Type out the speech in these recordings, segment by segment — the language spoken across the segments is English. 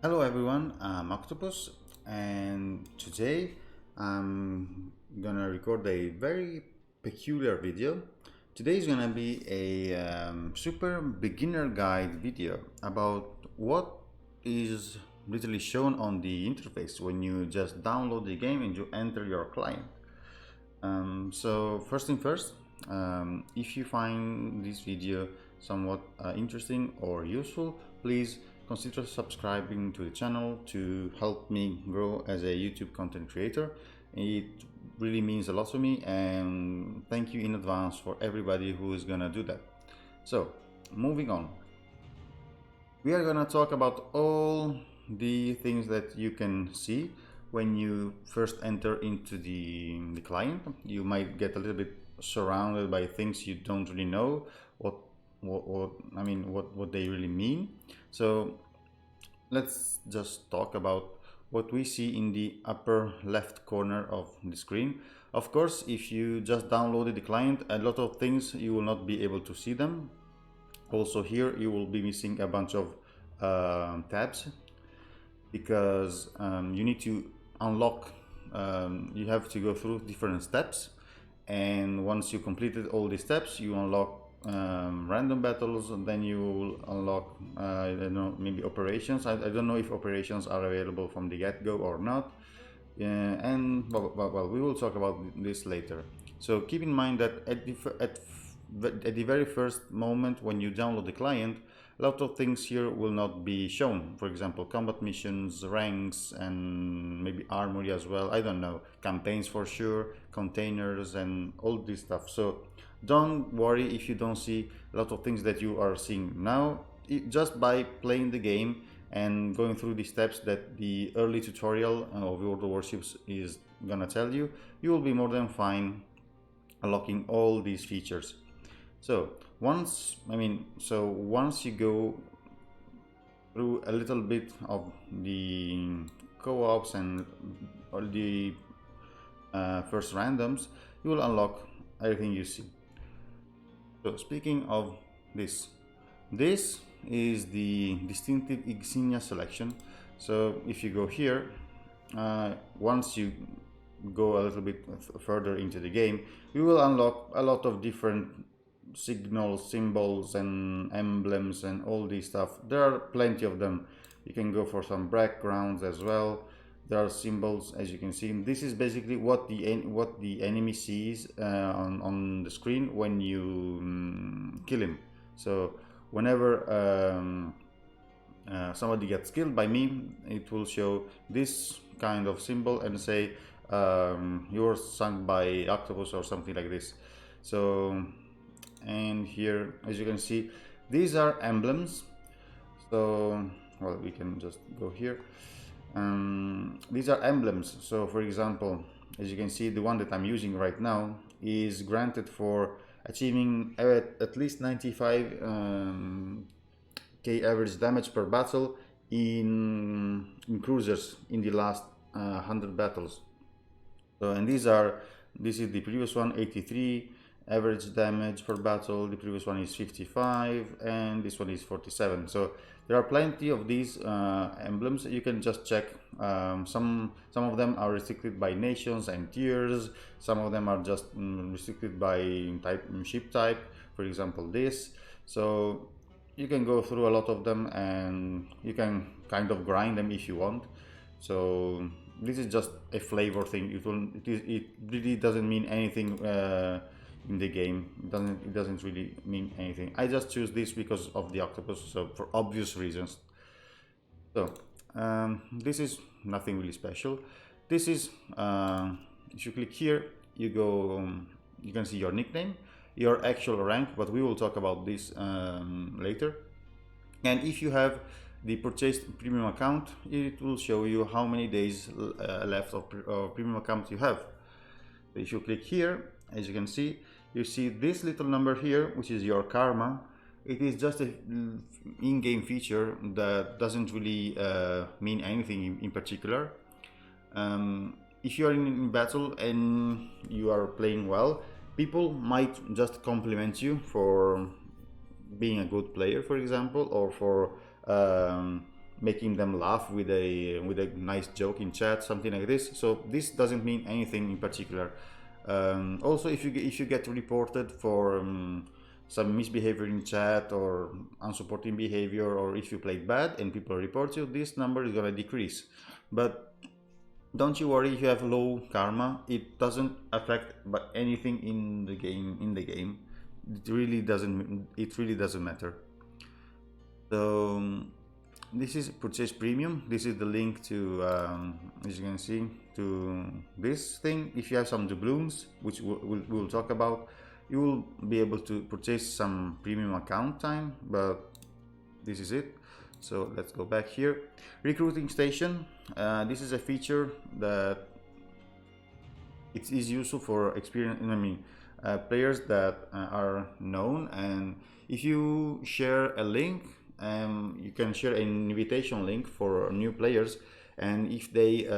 Hello everyone, I'm Octopus, and today I'm gonna record a very peculiar video. Today is gonna be a super beginner guide video about what is literally shown on the interface when you just download the game and you enter your client. So first thing first, if you find this video somewhat interesting or useful, please consider subscribing to the channel to help me grow as a YouTube content creator. It really means a lot to me, and thank you in advance for everybody who is gonna do that. So moving on, we are gonna talk about all the things that you can see when you first enter into the client. You might get a little bit surrounded by things you don't really know what they really mean. So let's just talk about what we see in the upper left corner of the screen. Of course, if you just downloaded the client, a lot of things you will not be able to see them. Also here you will be missing a bunch of tabs because you need to unlock, you have to go through different steps, and once you completed all the steps you unlock random battles, and then you will unlock I don't know, maybe operations. I don't know if operations are available from the get-go or not, and well, we will talk about this later. So keep in mind that at the very first moment when you download the client, a lot of things here will not be shown. For example, combat missions, ranks, and maybe armory as well. I don't know, campaigns for sure, containers, and all this stuff. So don't worry if you don't see a lot of things that you are seeing now. Just by playing the game and going through the steps that the early tutorial of World of Warships is gonna tell you, you will be more than fine unlocking all these features. So once you go through a little bit of the co-ops and all the first randoms, you will unlock everything you see. So speaking of this is the distinctive insignia selection. So if you go here, once you go a little bit further into the game, you will unlock a lot of different signals, symbols, and emblems, and all this stuff. There are plenty of them. You can go for some backgrounds as well. There are symbols, as you can see. This is basically what the enemy sees on the screen when you kill him. So whenever somebody gets killed by me, it will show this kind of symbol and say you're sunk by Octopus or something like this. So, and here, as you can see, these are emblems. So well, we can just go here. These are emblems. So for example, as you can see, the one that I'm using right now is granted for achieving at least 95 K average damage per battle in cruisers in the last 100 battles. So, and this is the previous one, 83 average damage per battle, the previous one is 55, and this one is 47. So there are plenty of these emblems. You can just check. Some of them are restricted by nations and tiers. Some of them are just restricted by ship type, for example this. So you can go through a lot of them and you can kind of grind them if you want. So this is just a flavor thing. It really doesn't mean anything in the game. It doesn't really mean anything. I just choose this because of the octopus, so for obvious reasons. So this is nothing really special. This is if you click here, you go, you can see your nickname, your actual rank, but we will talk about this later. And if you have the purchased premium account, it will show you how many days left of premium account you have. So if you click here, as you can see, you see this little number here, which is your karma. It is just an in-game feature that doesn't really mean anything in particular. If you are in battle and you are playing well, people might just compliment you for being a good player, for example, or for making them laugh with a nice joke in chat, something like this. So this doesn't mean anything in particular. Also, if you get reported for some misbehavior in chat or unsupporting behavior, or if you played bad and people report you, this number is gonna decrease. But don't you worry if you have low karma. It doesn't affect but anything in the game. It really doesn't matter. So this is purchase premium. This is the link to as you can see, to this thing. If you have some doubloons, which we'll talk about, you will be able to purchase some premium account time, but this is it. So let's go back here. Recruiting station. This is a feature that it is useful for players that are known, and if you share a link, you can share an invitation link for new players, and if they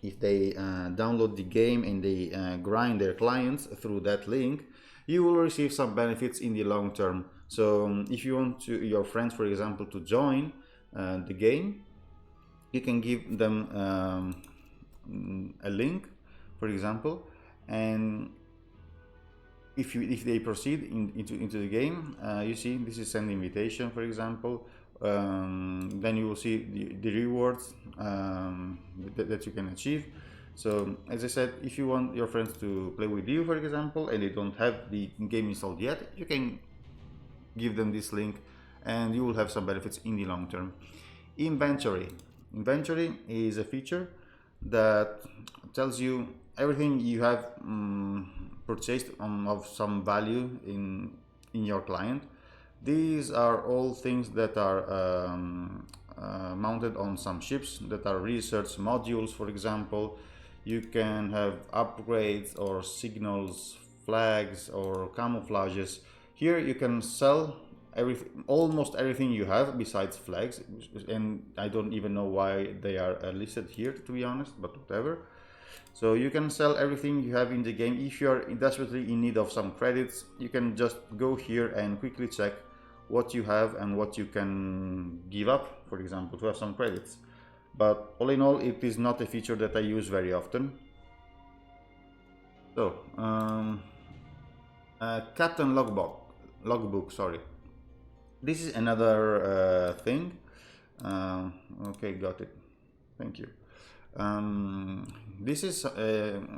download the game and they grind their clients through that link, you will receive some benefits in the long term. So if you want your friends, for example, to join the game, you can give them a link, for example, and if they proceed into the game, you see this is send invitation, for example. Then you will see the rewards that you can achieve. So as I said, if you want your friends to play with you, for example, and they don't have the game installed yet, you can give them this link and you will have some benefits in the long term. Inventory is a feature that tells you everything you have purchased of some value in your client. These are all things that are mounted on some ships that are research modules, for example. You can have upgrades or signals, flags or camouflages. Here you can sell almost everything you have besides flags, and I don't even know why they are listed here, to be honest, but whatever. So you can sell everything you have in the game. If you are desperately in need of some credits, you can just go here and quickly check what you have and what you can give up, for example, to have some credits. But all in all, it is not a feature that I use very often. So captain logbook, sorry. This is another thing. Okay, got it. Thank you. This is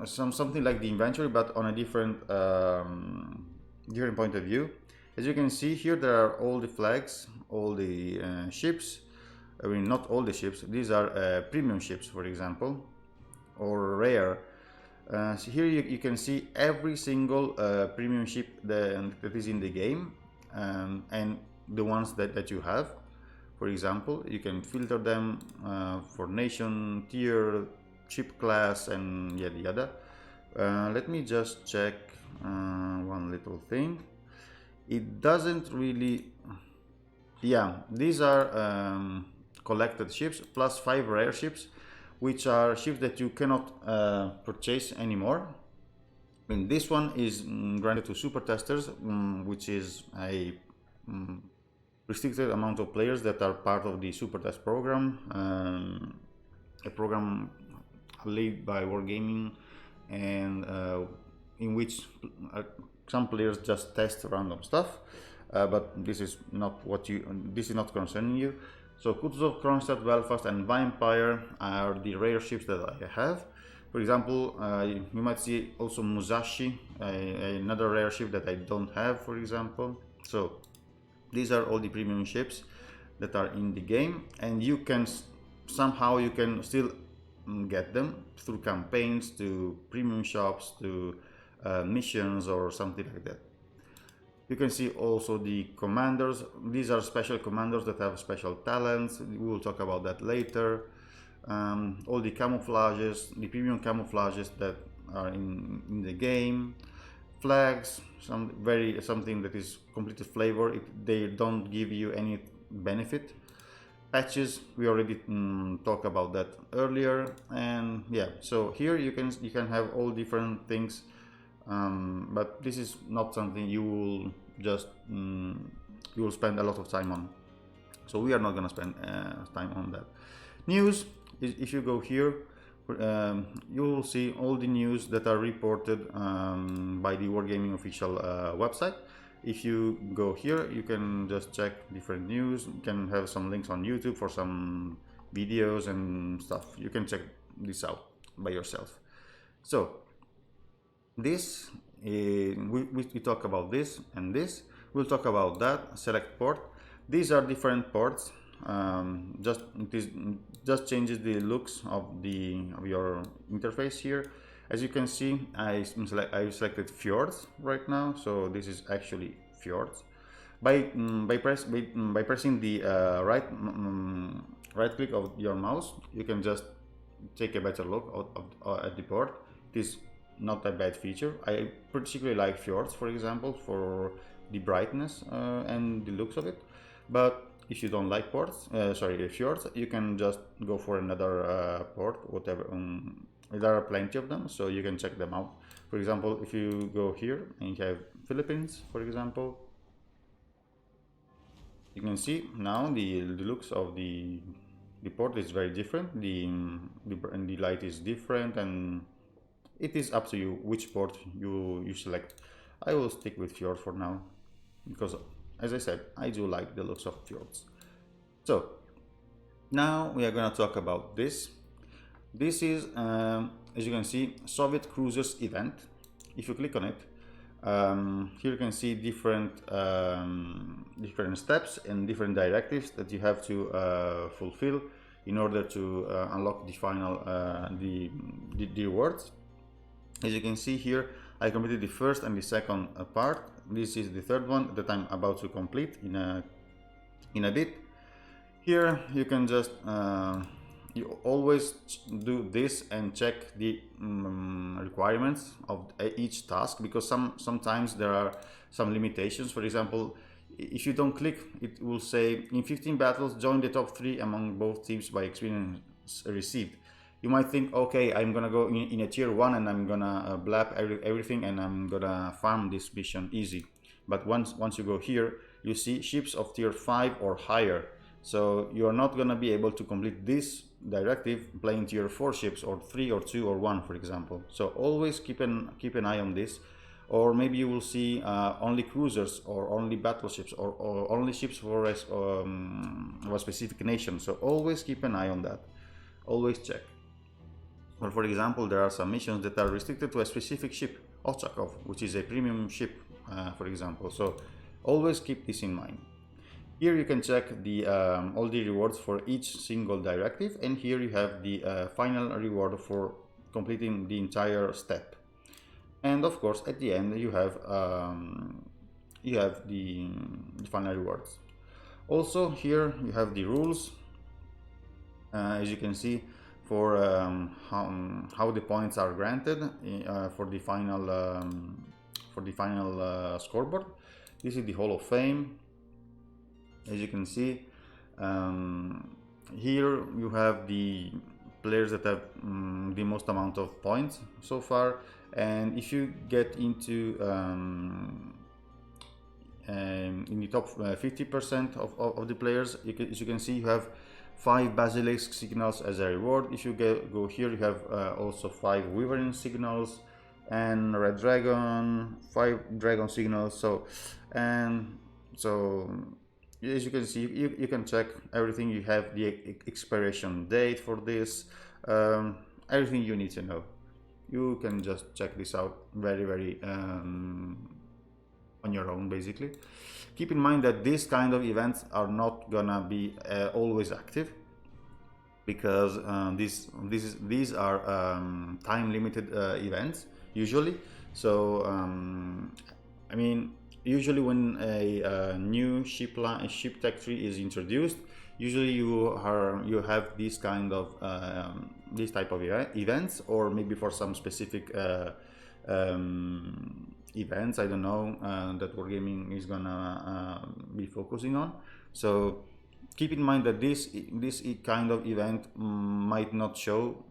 something like the inventory, but on a different point of view. As you can see here, there are all the flags, all the ships. I mean, not all the ships. These are premium ships, for example, or rare. So here you can see every single premium ship that is in the game, and the ones that you have. For example, you can filter them for nation, tier, ship class, and yada yada. Let me just check one little thing. It doesn't really, yeah, these are collected ships plus 5 rare ships, which are ships that you cannot purchase anymore. I mean, this one is granted to super testers, which is a restricted amount of players that are part of the super test program, a program led by Wargaming, and in which some players just test random stuff, but this is not concerning you. So Kutuzov, Kronstadt, Belfast, and Vampire are the rare ships that I have. For example, you might see also Musashi, another rare ship that I don't have, for example. So these are all the premium ships that are in the game, and you can somehow still get them through campaigns, to premium shops, to missions or something like that. You can see also the commanders. These are special commanders that have special talents. We will talk about that later. All the camouflages, the premium camouflages that are in the game. Flags, something that is completely flavor. They don't give you any benefit. Patches, we already talked about that earlier, and yeah. So here you can have all different things. But this is not something you will just you will spend a lot of time on. So we are not going to spend time on that. News, if you go here, you will see all the news that are reported by the Wargaming official website. If you go here, you can just check different news. You can have some links on YouTube for some videos and stuff. You can check this out by yourself. So this, we talk about this and this. We'll talk about that. Select port. These are different ports. Just changes the looks of your interface here. As you can see, I selected fjords right now, so this is actually fjords. By pressing the right click of your mouse, you can just take a better look at the port. It is not a bad feature. I particularly like fjords, for example, for the brightness and the looks of it. But if you don't like fjords, you can just go for another port, whatever. There are plenty of them, so you can check them out. For example, if you go here and you have Philippines, for example, you can see now the looks of the port is very different. The light is different, and it is up to you which port you select. I will stick with fjord for now because, as I said, I do like the looks of fjords. So now we are going to talk about this. This is, as you can see, Soviet Cruisers event. If you click on it, here you can see different steps and different directives that you have to fulfill in order to unlock the final the rewards. As you can see here, I completed the first and the second part. This is the third one that I'm about to complete in a bit. Here you can just you always do this and check the requirements of each task, because sometimes there are some limitations. For example, if you don't click, it will say in 15 battles join the top 3 among both teams by experience received. You might think, okay, I'm gonna go in a tier 1 and I'm gonna blab everything and I'm gonna farm this mission easy. But once you go here, you see ships of tier 5 or higher. So you are not gonna be able to complete this directive playing tier 4 ships or 3 or 2 or 1, for example. So always keep an eye on this. Or maybe you will see only cruisers or only battleships or only ships for a specific nation. So always keep an eye on that. Always check. Or for example, there are some missions that are restricted to a specific ship, Ochakov, which is a premium ship, for example. So always keep this in mind. Here you can check the all the rewards for each single directive, and here you have the final reward for completing the entire step. And of course, at the end you have the final rewards. Also here you have the rules, as you can see, for how the points are granted for the final scoreboard. This is the Hall of Fame. As you can see, here you have the players that have the most amount of points so far, and if you get into in the top 50% of the players, as you can see, you have 5 basilisk signals as a reward. If you go here, you have also 5 wyvern signals and red dragon, 5 dragon signals. So as you can see, you can check everything. You have the expiration date for this, everything you need to know. You can just check this out very on your own, basically. Keep in mind that these kind of events are not gonna be always active, because these are time limited events usually. So I mean, usually when a new ship tech tree is introduced, usually you have these kind of this type of events, or maybe for some specific events, I don't know, that Wargaming is gonna be focusing on. So keep in mind that this kind of event might not show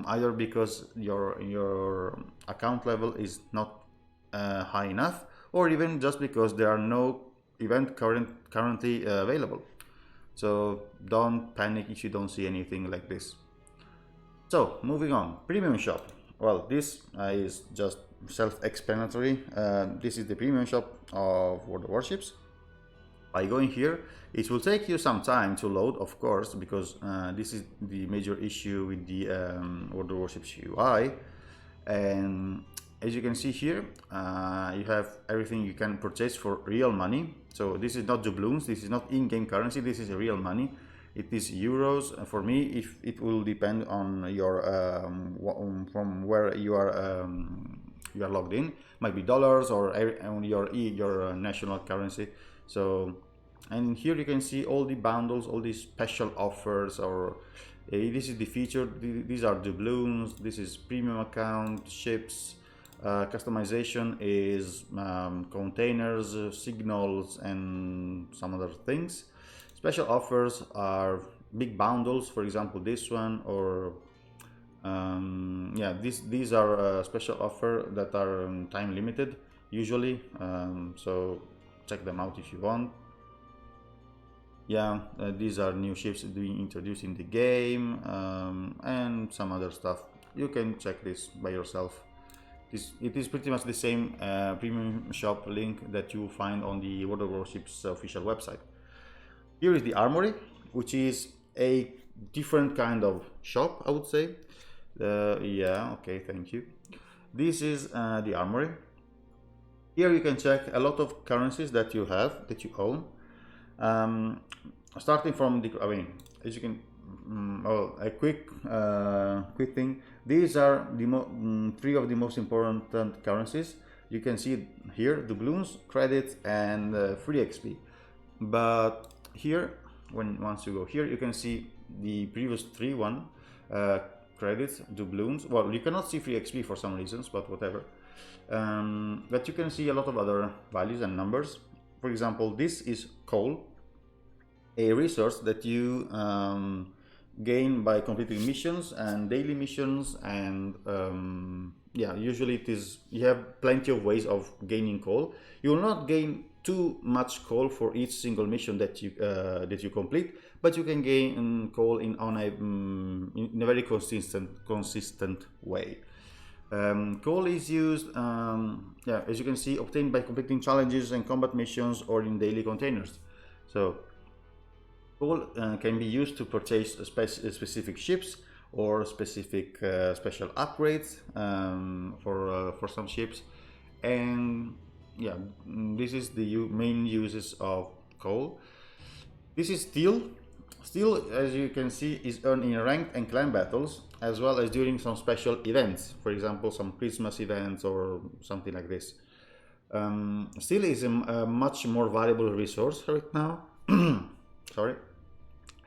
either because your account level is not high enough, or even just because there are no event currently available. So don't panic if you don't see anything like this. So moving on, premium shop. Well, this is just self-explanatory. This is the premium shop of World of Warships. By going here, it will take you some time to load, of course, because this is the major issue with the World of Warships UI. And as you can see here, you have everything you can purchase for real money. So this is not doubloons, this is not in-game currency, this is real money. It is euros. For me, if it will depend on your from where you are logged in. Might be dollars or on your national currency. So, and here you can see all the bundles, all these special offers, or this is the feature. These are doubloons. This is premium account, ships. Customization is containers, signals, and some other things. Special offers are big bundles, for example this one, or yeah, these are special offer that are time limited usually, so check them out if you want. Yeah, these are new ships being introduced in the game, and some other stuff. You can check this by yourself. It is pretty much the same premium shop link that you find on the World of Warships official website. Here is the armory, which is a different kind of shop, I would say. Yeah, okay, thank you. This is the armory. Here you can check a lot of currencies that you have, that you own. Starting from the, I mean, as you can, well, a quick thing. These are the three of the most important currencies. You can see here doubloons, credits, and free XP. But here, once you go here, you can see the previous three credits, doubloons. Well, you cannot see free XP for some reasons, but whatever. But you can see a lot of other values and numbers. For example, this is coal, a resource that you gain by completing missions and daily missions, and yeah, usually it is, you have plenty of ways of gaining coal. You will not gain too much coal for each single mission that you complete, but you can gain coal in a very consistent way. Coal is used, yeah, as you can see, obtained by completing challenges and combat missions or in daily containers. So coal can be used to purchase specific ships or specific special upgrades for some ships. And yeah, this is the main uses of coal. This is steel. Steel, as you can see, is earned in ranked and clan battles, as well as during some special events, for example some Christmas events or something like this. Steel is a much more valuable resource right now. Sorry.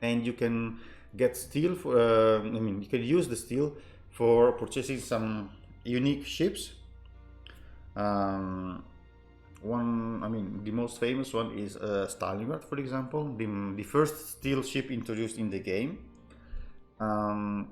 And you can get steel for, I mean, you can use the steel for purchasing some unique ships. I mean, the most famous one is Stalingrad, for example, the first steel ship introduced in the game. And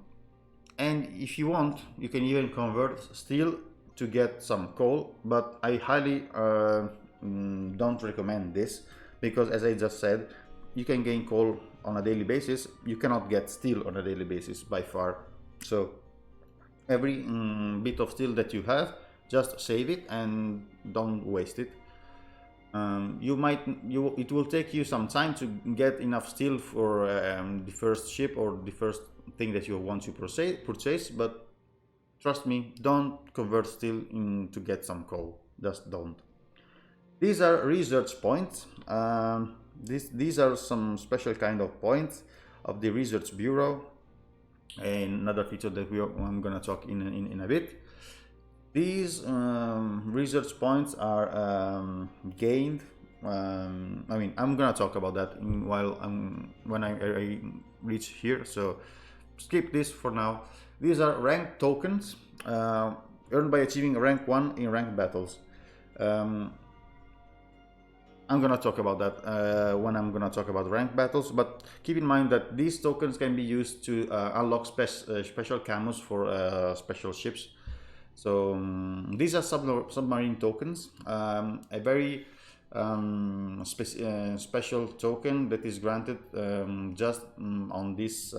if you want, you can even convert steel to get some coal, but I highly don't recommend this, because as I just said, you can gain coal on a daily basis. You cannot get steel on a daily basis by far. So every bit of steel that you have, just save it and don't waste it. It will take you some time to get enough steel for the first ship or the first thing that you want to purchase, but trust me, don't convert steel to get some coal. Just don't. These are research points. These are some special kind of points of the research bureau, and another feature that I'm gonna talk in a bit. These research points are gained. I mean, I'm gonna talk about that when I reach here. So skip this for now. These are rank tokens earned by achieving rank 1 in ranked battles. I'm gonna talk about that when I'm gonna talk about ranked battles, but keep in mind that these tokens can be used to unlock special camos for special ships. So these are submarine tokens. A very special token that is granted just on this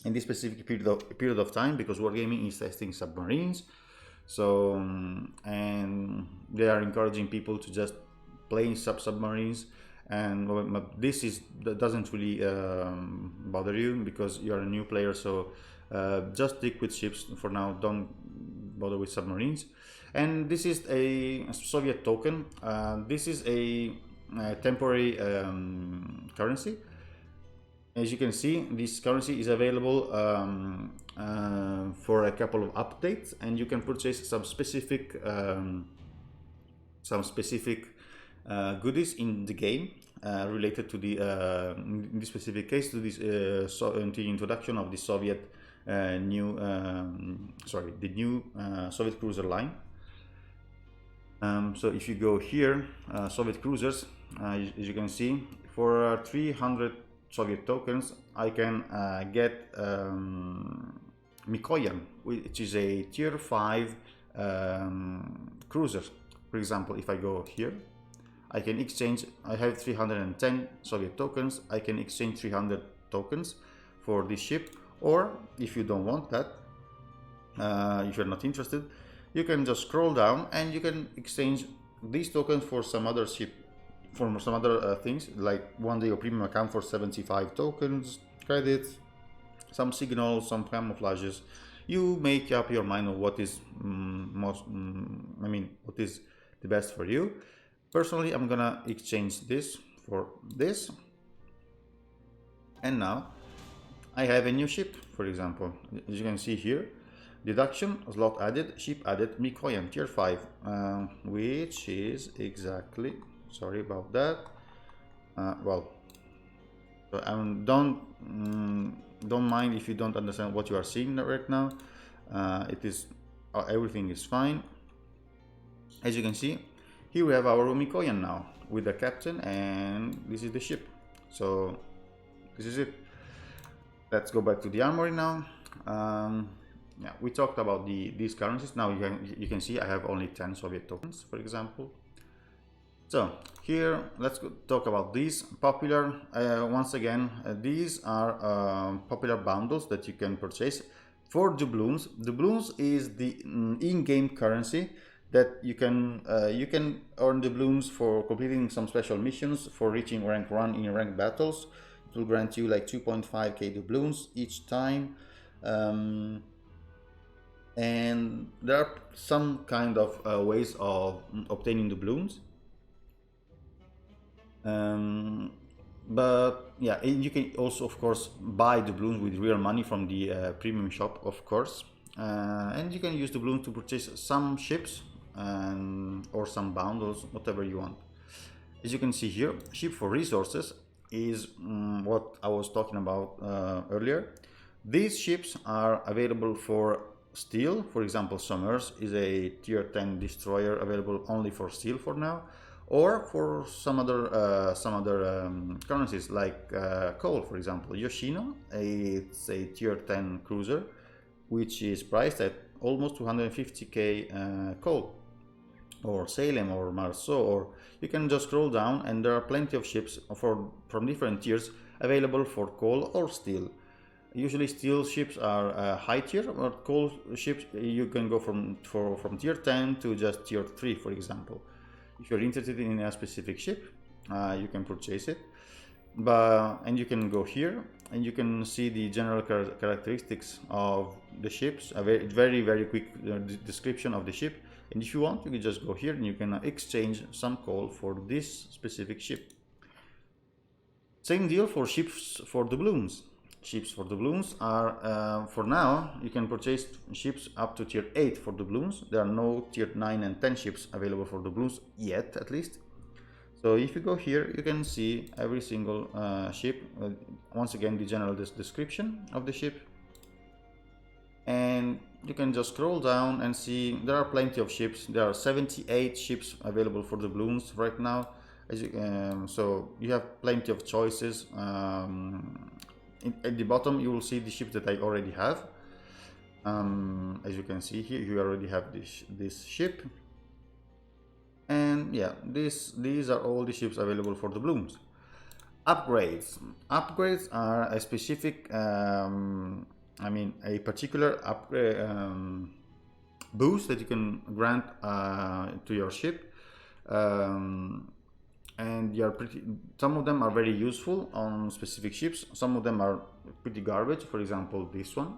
in this specific period of time, because Wargaming is testing submarines. So and they are encouraging people to just play submarines, and that doesn't really bother you because you're a new player. So just stick with ships for now. Don't bother with submarines. And this is a Soviet token. This is a temporary currency. As you can see, this currency is available for a couple of updates, and you can purchase some specific goodies in the game related to the in this specific case to this to the introduction of the Soviet new Soviet cruiser line. So if you go here, Soviet cruisers, as you can see, for 300 Soviet tokens, I can get Mikoyan, which is a tier 5 cruiser. For example, if I go here, I can exchange, I have 310 Soviet tokens, I can exchange 300 tokens for this ship. Or if you don't want that, if you're not interested, you can just scroll down and you can exchange these tokens for some other ship, for some other things, like one day or premium account for 75 tokens, credits, some signals, some camouflages. You make up your mind on what is what is the best for you. Personally, I'm gonna exchange this for this, and now I have a new ship. For example, as you can see here, deduction, slot added, ship added, Mikoyan tier 5, which is exactly, sorry about that. Don't mind if you don't understand what you are seeing right now. It is everything is fine. As you can see, here we have our Mikoyan now with the captain, and this is the ship. So this is it. Let's go back to the armory now. Yeah, we talked about these currencies. Now you can see I have only 10 Soviet tokens, for example. So here, let's talk about these popular. Once again, these are popular bundles that you can purchase for doubloons. Doubloons is the in-game currency that you can earn doubloons for completing some special missions, for reaching rank 1 in ranked battles. It will grant you like 2.5k doubloons each time. And there are some kind of ways of obtaining doubloons. But yeah, you can also of course buy doubloons with real money from the premium shop, of course, and you can use doubloons to purchase some ships or some bundles, whatever you want. As you can see here, ship for resources is what I was talking about earlier. These ships are available for steel. For example, Summers is a tier 10 destroyer available only for steel for now, or for some other currencies like coal. For example, Yoshino, it's a tier 10 cruiser which is priced at almost 250k coal, or Salem or Marceau, or you can just scroll down and there are plenty of ships from different tiers available for coal or steel. Usually steel ships are high tier, but coal ships you can go from tier 10 to just tier 3, for example. If you're interested in a specific ship, you can purchase it. And you can go here and you can see the general characteristics of the ships, a very quick description of the ship. And if you want, you can just go here and you can exchange some coal for this specific ship. Same deal for ships for doubloons. Ships for doubloons are, for now, you can purchase ships up to tier 8 for doubloons. There are no tier 9 and 10 ships available for doubloons yet, at least. So if you go here, you can see every single ship. Once again, the general description of the ship. And you can just scroll down and see there are plenty of ships. There are 78 ships available for doubloons right now. So you have plenty of choices. At the bottom, you will see the ships that I already have. As you can see here, you already have this ship. And yeah, these are all the ships available for the blooms. Upgrades are a specific a particular upgrade boost that you can grant to your ship. And you're pretty, some of them are very useful on specific ships, some of them are pretty garbage. For example, this one.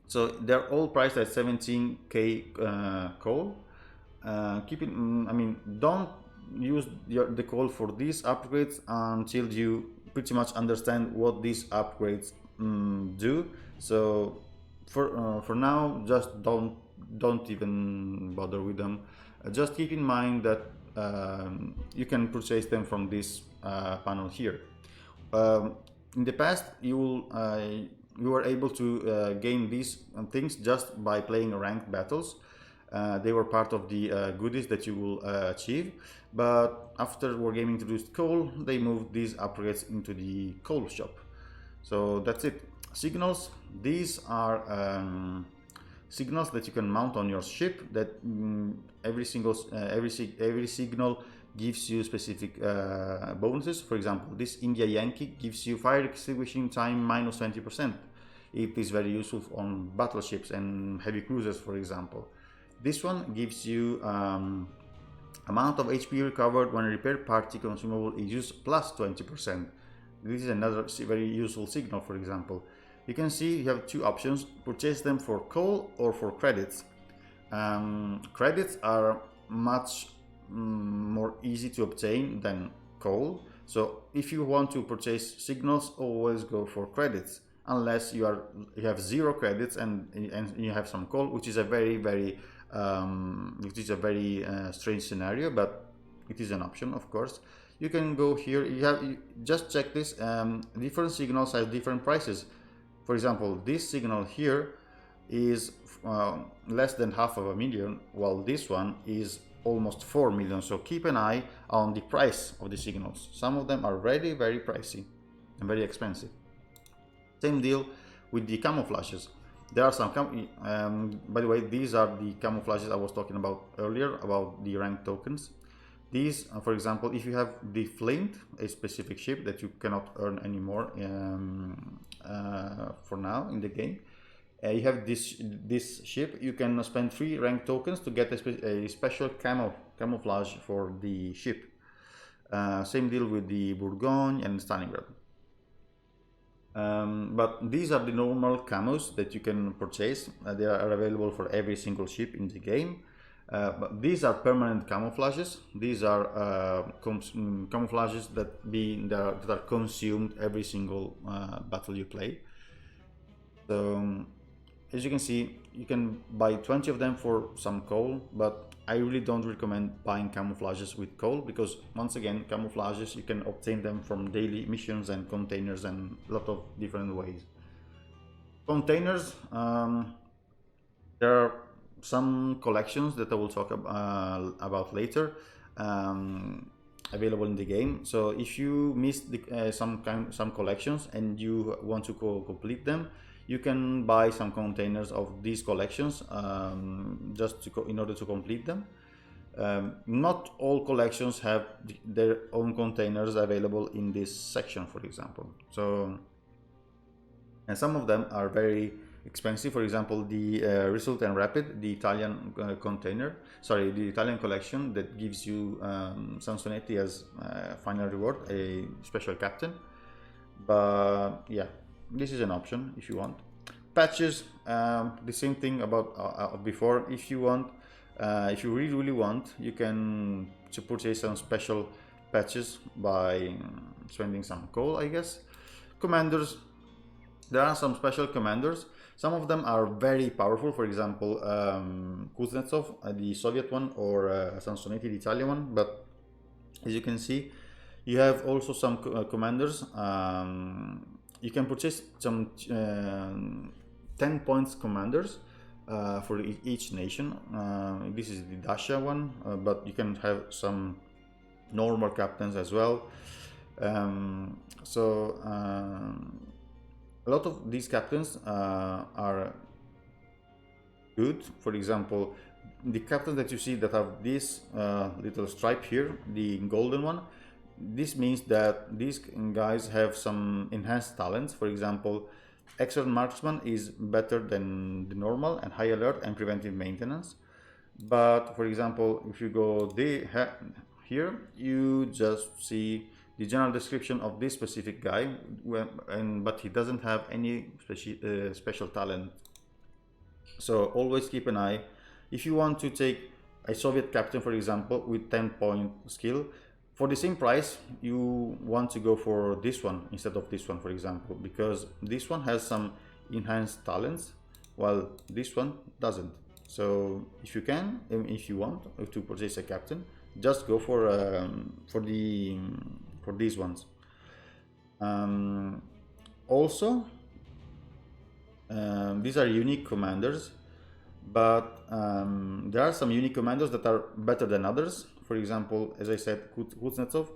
So they're all priced at 17k coal. Don't use the call for these upgrades until you pretty much understand what these upgrades do. So for now, just don't even bother with them. Just keep in mind that you can purchase them from this panel here. In the past, you were able to gain these things just by playing ranked battles. They were part of the goodies that you will achieve, but after Wargaming introduced coal, they moved these upgrades into the coal shop. So that's it. Signals. These are signals that you can mount on your ship. That every signal gives you specific bonuses. For example, this India Yankee gives you fire extinguishing time minus 20%. It is very useful on battleships and heavy cruisers, for example. This one gives you amount of HP recovered when a repair party consumable is used plus 20%. This is another very useful signal. For example, you can see you have two options: purchase them for coal or for credits. Credits are much more easy to obtain than coal. So if you want to purchase signals, always go for credits, unless you have 0 credits and you have some coal, which is a very strange scenario, but it is an option, of course. You can go here. You just check this. Different signals have different prices. For example, this signal here is less than $500,000, while this one is almost 4 million. So keep an eye on the price of the signals. Some of them are very pricey and very expensive. Same deal with the camouflages. There are some by the way, these are the camouflages I was talking about earlier, about the rank tokens. These, for example, if you have the Flint, a specific ship that you cannot earn anymore for now in the game, you have this ship, you can spend 3 rank tokens to get a special camouflage for the ship. Same deal with the Bourgogne and Stalingrad. But these are the normal camos that you can purchase. They are available for every single ship in the game. But these are permanent camouflages. These are camouflages that are consumed every single battle you play. So as you can see, you can buy 20 of them for some coal, but I really don't recommend buying camouflages with coal, because once again, camouflages, you can obtain them from daily missions and containers and a lot of different ways. Containers, there are some collections that I will talk about later, available in the game. So if you missed some collections and you want to complete them, you can buy some containers of these collections in order to complete them. Not all collections have their own containers available in this section, for example. So, and some of them are very expensive. For example, the Result and Rapid, the Italian the Italian collection that gives you Sansonetti as final reward, a special captain. But yeah, this is an option if you want. Patches, the same thing about before. If you want, if you really want, you can purchase some special patches by spending some coal, I guess. Commanders, there are some special commanders. Some of them are very powerful. For example, Kuznetsov, the Soviet one, or Sansonetti, the Italian one. But as you can see, you have also some commanders. You can purchase some 10 points commanders for each nation. This is the Dasha one, but you can have some normal captains as well. A lot of these captains are good. For example, the captains that you see that have this little stripe here, the golden one, this means that these guys have some enhanced talents. For example, expert marksman is better than the normal and high alert and preventive maintenance. But for example, if you go here, you just see the general description of this specific guy, but he doesn't have any special talent. So always keep an eye. If you want to take a Soviet captain, for example, with 10-point skill, for the same price, you want to go for this one instead of this one, for example, because this one has some enhanced talents, while this one doesn't. So if you can, if you want to purchase a captain, just go for these ones. Also, these are unique commanders, but there are some unique commanders that are better than others. For example, as I said, Kuznetsov.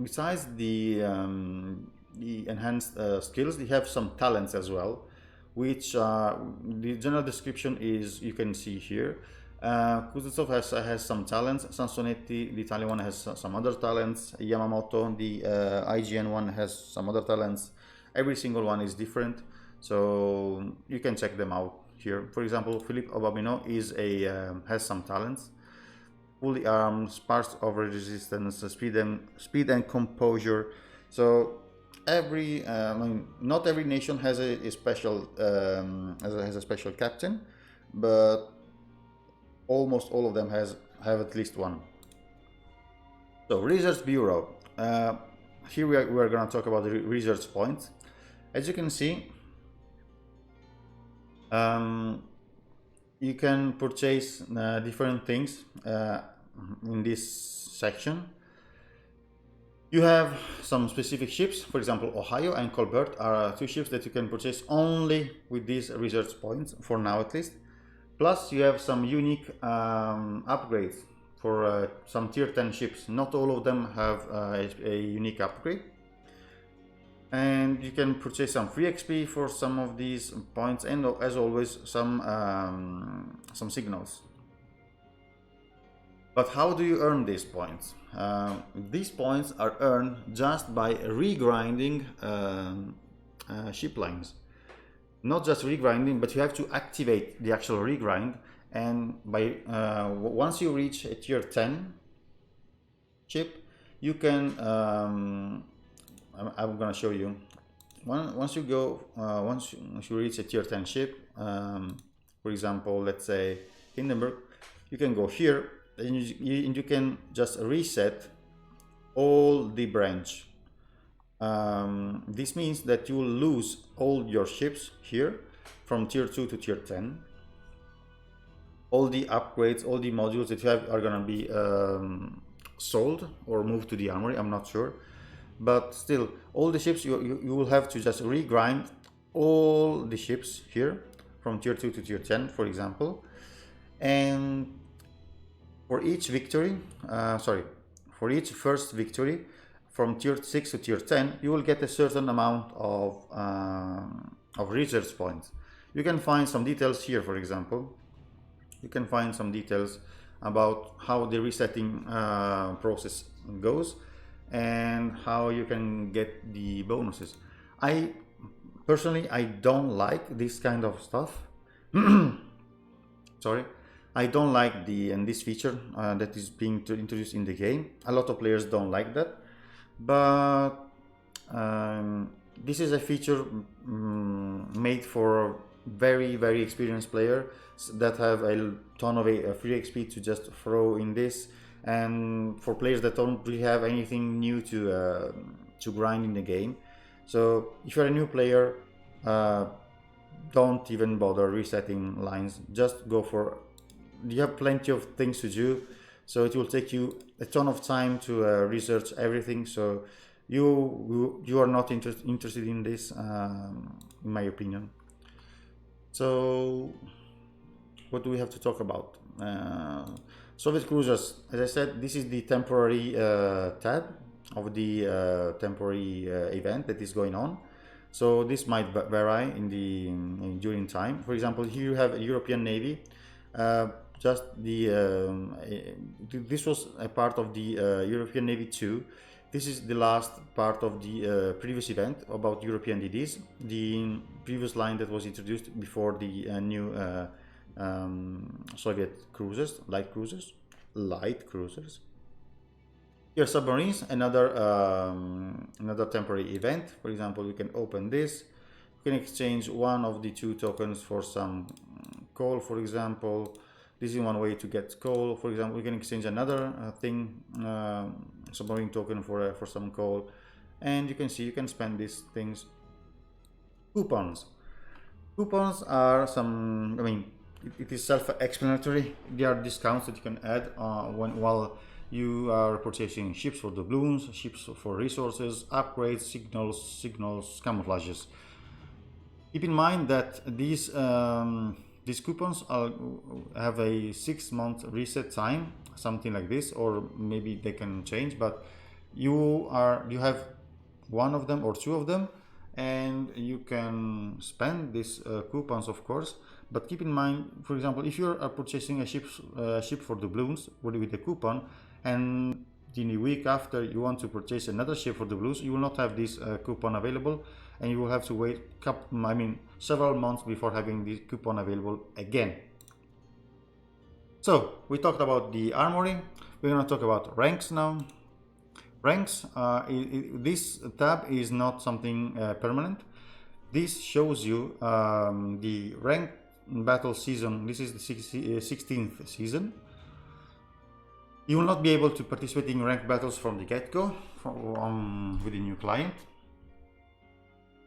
Besides the enhanced skills, they have some talents as well, which the general description is you can see here. Kuznetsov has some talents. Sansonetti, the Italian one, has some other talents. Yamamoto, the IGN one, has some other talents. Every single one is different, so you can check them out here. For example, Philippe Obamino has some talents. Fully armed, sparse of resistance, speed and composure. So not every nation has a special has a special captain, but almost all of them have at least one. So research bureau. Here we are going to talk about the research points. As you can see, you can purchase different things in this section. You have some specific ships. For example, Ohio and Colbert are two ships that you can purchase only with these research points, for now at least. Plus you have some unique upgrades for some tier 10 ships. Not all of them have a unique upgrade. And you can purchase some free XP for some of these points, and as always some signals. But how do you earn these points? These points are earned just by regrinding ship lines. Not just regrinding, but you have to activate the actual regrind, and by once you reach a tier 10 ship, you can I'm gonna show you. Once you reach a tier 10 ship, for example, let's say Hindenburg, you can go here and you can just reset all the branch. This means that you will lose all your ships here from tier 2 to tier 10. All the upgrades, all the modules that you have are gonna be sold or moved to the armory, I'm not sure. But still, all the ships, you will have to just regrind all the ships here from tier 2 to tier 10, for example. And for each victory, for each first victory from tier 6 to tier 10, you will get a certain amount of research points. You can find some details here, for example. You can find some details about how the resetting process goes and how you can get the bonuses. Personally, I don't like this kind of stuff. Sorry, I don't like this feature that is being introduced in the game. A lot of players don't like that, but this is a feature made for very experienced players that have a ton of free XP to just throw in this, and for players that don't really have anything new to grind in the game. So if you're a new player, don't even bother resetting lines. Just go for, you have plenty of things to do, so it will take you a ton of time to research everything. So you are not interested in this, in my opinion. So what do we have to talk about? Soviet cruisers, as I said, this is the temporary tab of the temporary event that is going on. So this might vary during time. For example, here you have a European Navy. Just the this was a part of the European Navy 2. This is the last part of the previous event about European DDs, the previous line that was introduced before the new Soviet cruisers, light cruisers. Here, submarines, another temporary event. For example, you can open this. You can exchange one of the two tokens for some coal, for example. This is one way to get coal. For example, you can exchange another submarine token for some coal, and you can see you can spend these things. Coupons. Coupons are some. I mean, it is self-explanatory. They are discounts that you can add while you are purchasing ships for doubloons, ships for resources, upgrades, signals, camouflages. Keep in mind that these coupons have a 6-month reset time, something like this, or maybe they can change. But you have one of them or two of them, and you can spend these coupons, of course. But keep in mind, for example, if you are purchasing a ship for doubloons with a coupon, and in the week after you want to purchase another ship for doubloons, you will not have this coupon available, and you will have to wait several months before having this coupon available again. So we talked about the armory. We're going to talk about ranks now. Ranks, this tab is not something permanent. This shows you the ranked battle season. This is the 16th season. You will not be able to participate in ranked battles from the get-go with the new client.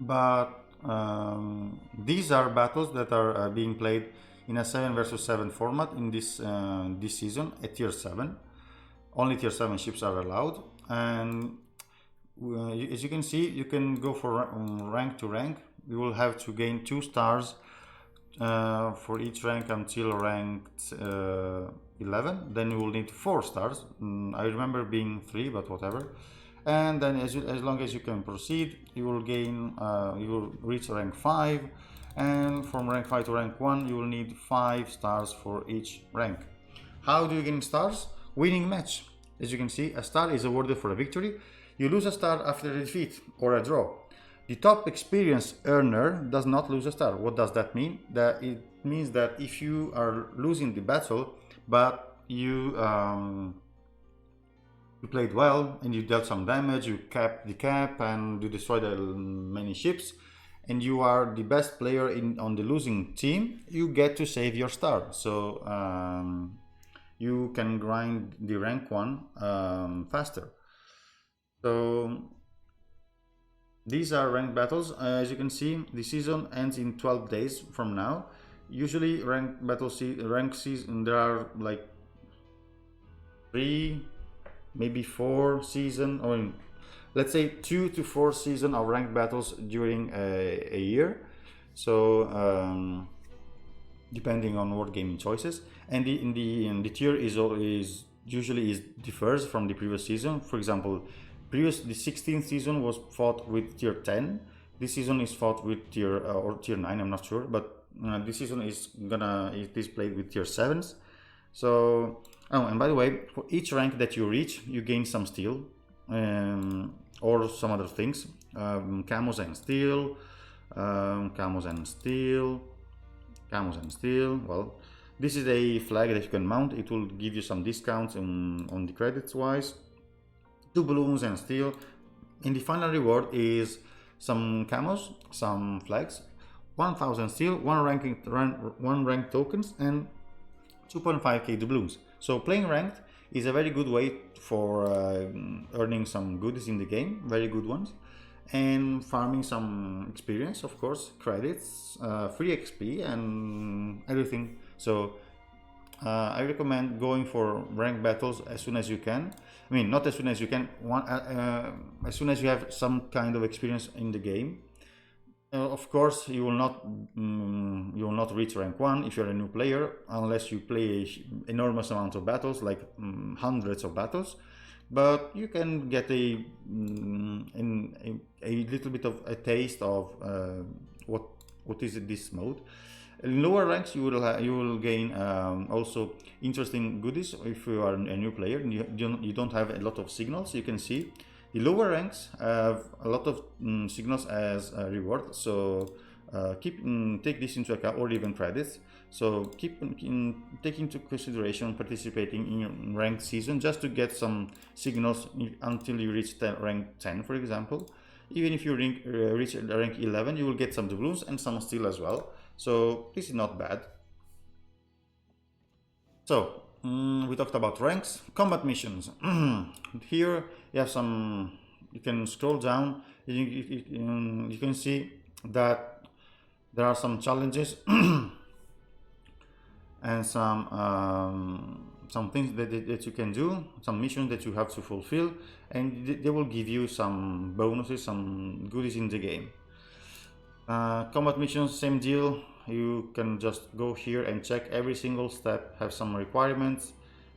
But these are battles that are being played in a 7 versus 7 format in this season at tier 7. Only tier 7 ships are allowed, and as you can see, you can go for rank to rank. You will have to gain 2 stars for each rank until ranked 11. Then you will need 4 stars. I remember being 3, but whatever. And then as long as you can proceed, you will gain you will reach rank 5, and from rank 5 to rank 1 you will need 5 stars for each rank. How do you gain stars? Winning match. As you can see, a star is awarded for a victory. You lose a star after a defeat or a draw. The top experience earner does not lose a star. What does that mean? That it means that if you are losing the battle, but you played well and you dealt some damage, you capped the cap and you destroyed many ships, and you are the best player on the losing team, you get to save your star. So you can grind the rank 1 faster. So these are ranked battles. As you can see, the season ends in 12 days from now. Usually ranked battle rank season, there are like 3, maybe 4 season, or let's say 2 to 4 season of ranked battles during a year. So depending on what gaming choices, and the tier is usually differs from the previous season. For example, the 16th season was fought with tier 10. This season is fought with tier or tier 9. I'm not sure, but this season is played with tier 7s. So and by the way, for each rank that you reach, you gain some steel or some other things, camos and steel, camos and steel, camos and steel. Well, this is a flag that you can mount. It will give you some discounts on the credits wise. 2 balloons and steel. And the final reward is some camos, some flags, 1000 steel, 1 rank tokens, and 2.5k doubloons. So playing ranked is a very good way for earning some goodies in the game, very good ones, and farming some experience, of course, credits, free XP and everything. So I recommend going for ranked battles as soon as you can. I mean, not as soon as you can, as soon as you have some kind of experience in the game. Of course, you will not reach rank 1 if you're a new player, unless you play enormous amount of battles, like hundreds of battles. But you can get a little bit of a taste of what is this mode. In lower ranks, you will gain also interesting goodies if you are a new player and you don't have a lot of signals. You can see the lower ranks have a lot of signals as a reward. So take this into account, or even credits. So take into consideration participating in ranked season just to get some signals until you reach rank 10, for example. Even if you reach rank 11, you will get some doubloons and some steel as well. So this is not bad. So we talked about ranks, combat missions. Here you have some. You can scroll down. You can see that there are some challenges and some things that you can do, some missions that you have to fulfill, and they will give you some bonuses, some goodies in the game. Combat missions, same deal. You can just go here and check every single step, have some requirements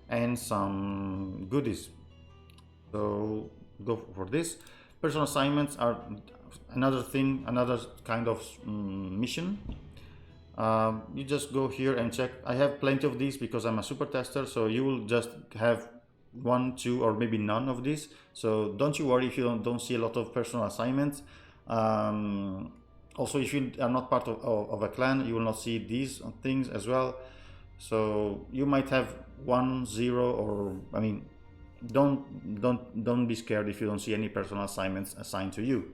and some goodies. So go for this. Personal assignments are another thing, another kind of mission. You just go here and check. I have plenty of these because I'm a super tester, so you will just have 1, 2, or maybe none of these. So don't you worry if you don't see a lot of personal assignments. Also, if you are not part of a clan, you will not see these things as well. So you might have 1, 0, or I mean, don't be scared if you don't see any personal assignments assigned to you.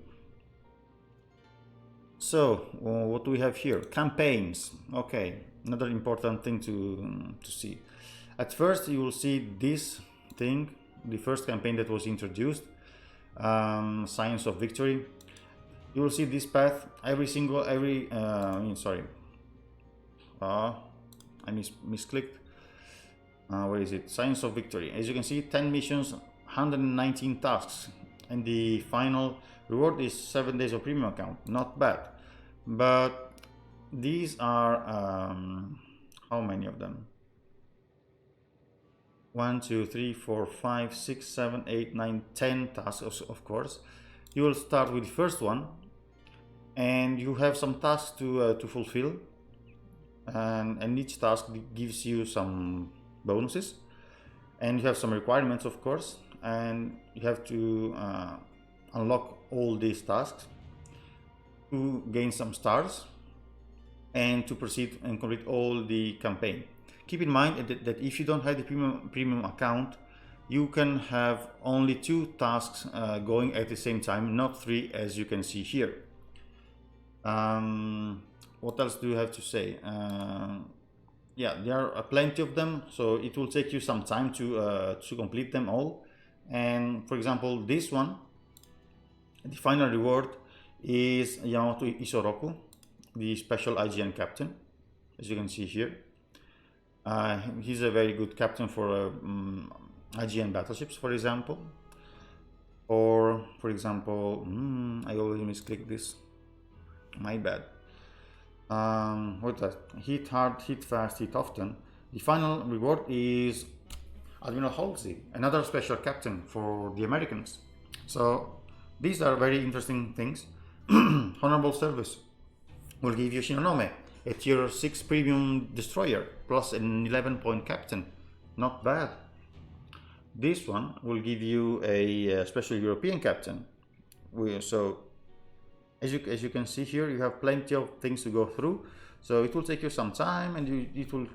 So what do we have here? Campaigns. Okay, another important thing to see. At first, you will see this thing, the first campaign that was introduced, Science of Victory. You will see this path I misclicked. Where is it? Science of Victory. As you can see, 10 missions, 119 tasks, and the final reward is 7 days of premium account. Not bad. But these are how many of them? 1, 2, 3, 4, 5, 6, 7, 8, 9, 10 tasks, of course. You will start with the first one, and you have some tasks to fulfill, and each task gives you some bonuses, and you have some requirements, of course, and you have to unlock all these tasks to gain some stars and to proceed and complete all the campaign. Keep in mind that if you don't have the premium account, you can have only 2 tasks going at the same time, not 3 as you can see here. What else do you have to say? Yeah, there are plenty of them, so it will take you some time to complete them all. And for example, this one, the final reward is Yamato Isoroku, the special IGN captain, as you can see here. He's a very good captain for IGN battleships, for example. Or, for example, I always misclick this. My bad. What's that? Hit hard, hit fast, hit often. The final reward is Admiral Halsey, another special captain for the Americans. So these are very interesting things. Honorable service will give you Shinonome, a tier 6 premium destroyer, plus an 11-point captain. Not bad. This one will give you a special European captain. So as you can see here, you have plenty of things to go through. So it will take you some time, and it will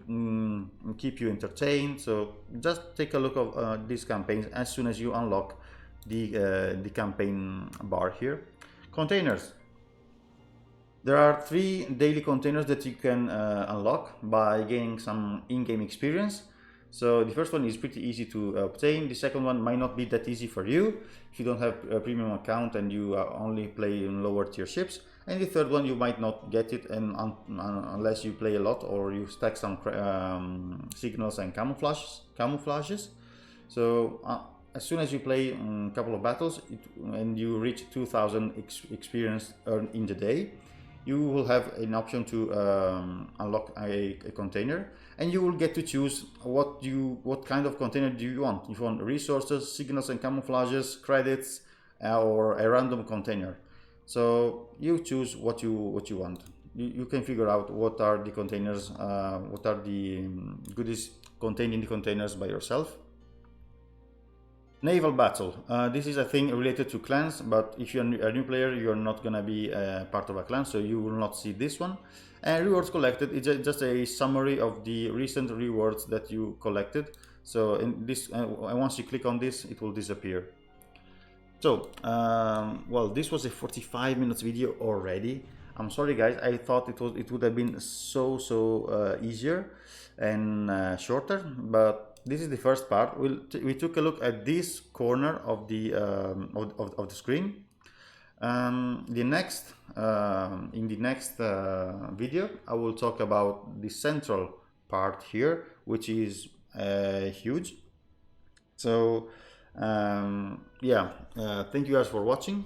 keep you entertained. So just take a look at these campaigns as soon as you unlock the campaign bar here. Containers. There are 3 daily containers that you can unlock by gaining some in-game experience. So the first one is pretty easy to obtain. The second one might not be that easy for you if you don't have a premium account and you only play in lower tier ships. And the third one, you might not get it unless you play a lot or you stack some signals and camouflages. So as soon as you play a couple of battles and you reach 2000 experience earned in the day, you will have an option to unlock a container, and you will get to choose what kind of container do you want. If you want resources, signals and camouflages, credits, or a random container. So you choose what you want. you can figure out what are the containers, what are the goodies contained in the containers by yourself. Naval battle. This is a thing related to clans, but if you're a new player, you're not gonna be part of a clan, so you will not see this one. And rewards collected is just a summary of the recent rewards that you collected. So in this, once you click on this, it will disappear. So, well, this was a 45 minutes video already. I'm sorry guys, I thought it would have been so easier and shorter, but this is the first part. We took a look at this corner of the screen. In the next video, I will talk about the central part here, which is huge. So yeah, thank you guys for watching.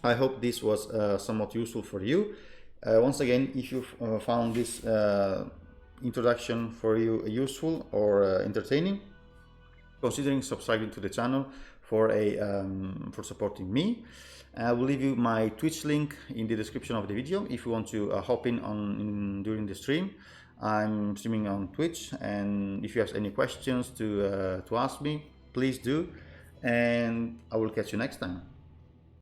I hope this was somewhat useful for you. Once again, if you found this introduction for you useful or entertaining, considering subscribing to the channel for supporting me. I will leave you my Twitch link in the description of the video if you want to hop in during the stream. I'm streaming on Twitch, and if you have any questions to ask me, please do, and I will catch you next time.